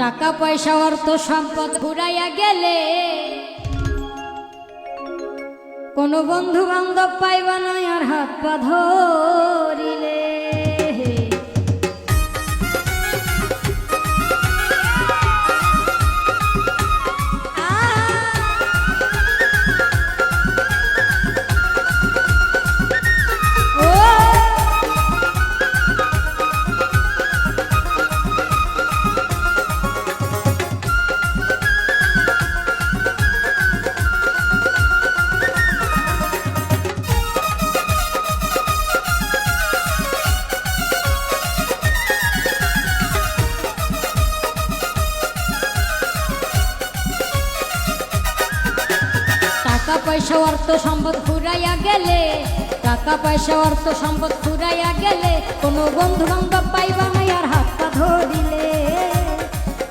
টাকা পয়সা অর্থ সম্পদ ফুরাইয়া গেলে কোনো বন্ধু বান্ধব পাইবা না আর হাত পা ধরিলে। টাকা পয়সা অর্থ সম্পদ ফুরাইয়া গেলে, টাকা পয়সা অর্থ সম্পদ ফুরাইয়া গেলে কোনো বন্ধু বান্ধব পাইবা না আর হাত পা ধরিলে।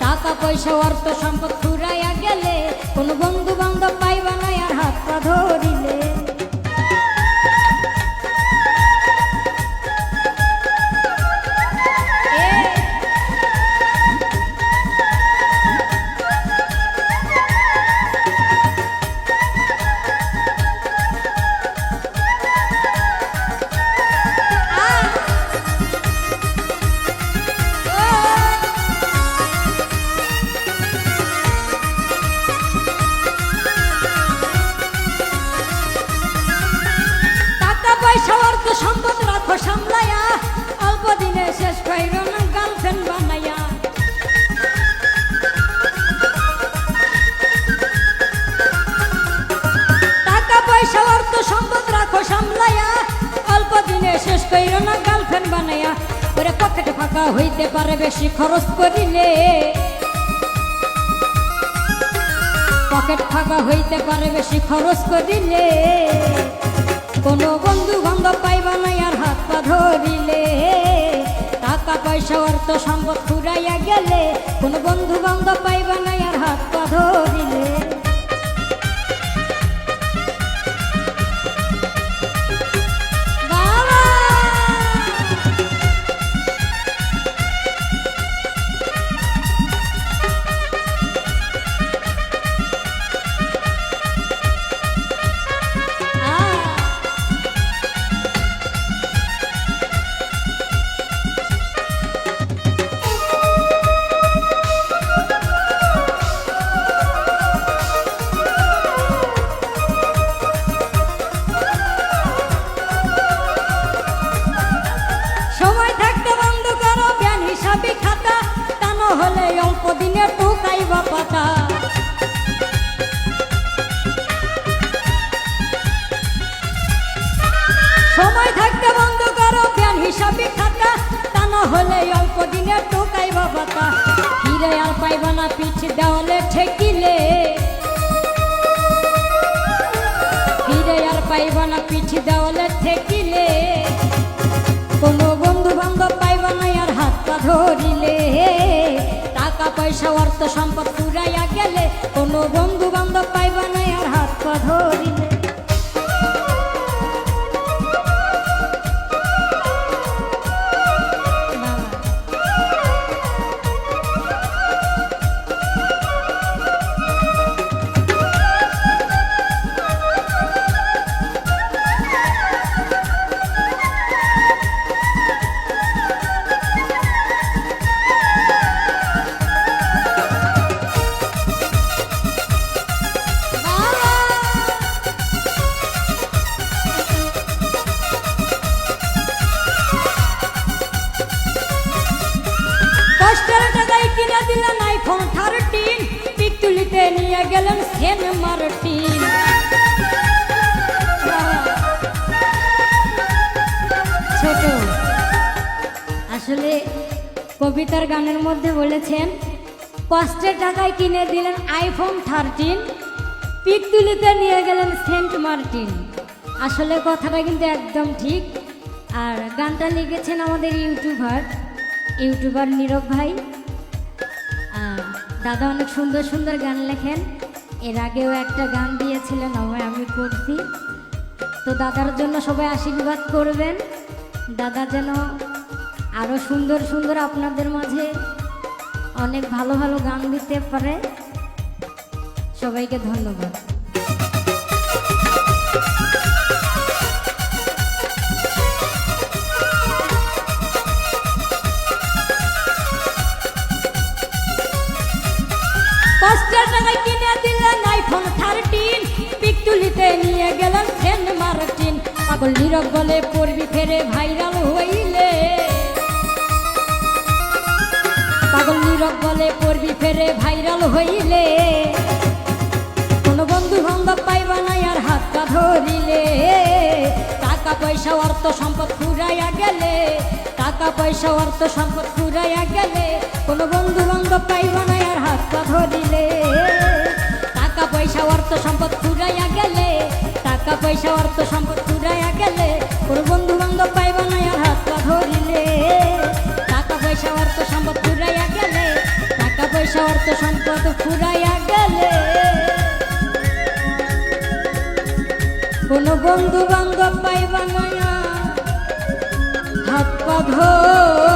টাকা পয়সা অর্থ সম্পদ ফুরাইয়া গেলে কোনো বন্ধু বান্ধব পাইবা না আর হাত পা ধরিলে। পয়সা অর্থ সম্পদ রাখো সামলায়া, অল্প দিনে শেষ কইরো না গার্লফ্রেন্ড বানাইয়া। টাকা পয়সা অর্থ সম্পদ রাখো সামলায়া, অল্প দিনে শেষ কইরো না গার্লফ্রেন্ড বানাইয়া। ওরে পকেটে ফাঁকা হইতে পারে বেশি খরচ করিলে, পকেট ফাঁকা হইতে পারে বেশি খরচ করিলে। কোনো বন্ধু বান্ধব পাইবা না আর হাত পা ধরিলে। টাকা পয়সা অর্থ সম্পদ ফুরাইয়া গেলে কোনো বন্ধু বান্ধব পাইবা না আর হাত পা ধরিলে। হলে অল্প দিনে টুকাইবা পাতা, সময় থাকতে বন্ধ করো জ্ঞান হিসাবে খাতা, তা না হলে অল্প দিনে টুকাইবা পাতা। ফিরে আর পাইবা না পিঠ দেওয়ালে ঠেকিলে, ফিরে আর পাইবা না পিঠ দেওয়ালে ঠেকিলে। কোনো বন্ধু বান্ধব পাইবা না আর হাত পা ধরিলে। টাকা পয়সা অর্থ সম্পদ ফুরাইয়া গেলে কোনো বন্ধু বান্ধব পাইবা না আর হাত পা ধরিলে। কিনে দিলেন আইফোন 13, পিক তুলিতে নিয়ে গেলেন সেন্ট মার্টিন। ছোট আসলে কবিতার গানের মধ্যে বলেছেন কষ্টের টাকায় কিনে দিলেন আইফোন 13, পিক তুলিতে নিয়ে গেলেন সেন্ট মার্টিন। আসলে কথাটা কিন্তু একদম ঠিক। আর গানটা লিখেছেন আমাদের ইউটিউবার নীরব ভাই। দাদা অনেক সুন্দর সুন্দর গান লেখেন, এর আগেও একটা গান দিয়েছিলেন আমি করছি। তো দাদার জন্য সবাই আশীর্বাদ করবেন, দাদা যেন আরও সুন্দর সুন্দর আপনাদের মাঝে অনেক ভালো ভালো গান দিতে পারে। সবাইকে ধন্যবাদ। কষ্টের টাকায় কিনে দিলেন আইফোন 13, পিক তুলিতে নিয়ে গেলেন সেন্ট মার্টিন। পাগল নীরব বলে পড়বি ফেরে ভাইরাল হইলে, পাগল নীরব বলে পড়বি ফেরে ভাইরাল হইলে, কোনো বন্ধু বান্ধব পাইবা না আর হাতটা ধরিলে। টাকা পয়সা অর্থ সম্পদ ফুরাইয়া গেলে, টাকা পয়সা অর্থ সম্পদ ফুরাইয়া গেলে, কোনো বন্ধু বান্ধব পাইবা না আর হাতটা ধরিলে। টাকা পয়সা অর্থ সম্পদ ফুরাইয়া গেলে, টাকা পয়সা অর্থ সম্পদ ফুরাইয়া গেলে, কোনো বন্ধু বান্ধব পাইবা না আর হাতটা ধরিলে। টাকা পয়সা অর্থ সম্পদ ফুরাইয়া গেলে, টাকা পয়সা অর্থ সম্পদ ফুরাইয়া গেলে, কোনো বন্ধু বান্ধব পাইবা না হাত পা ধরিলে।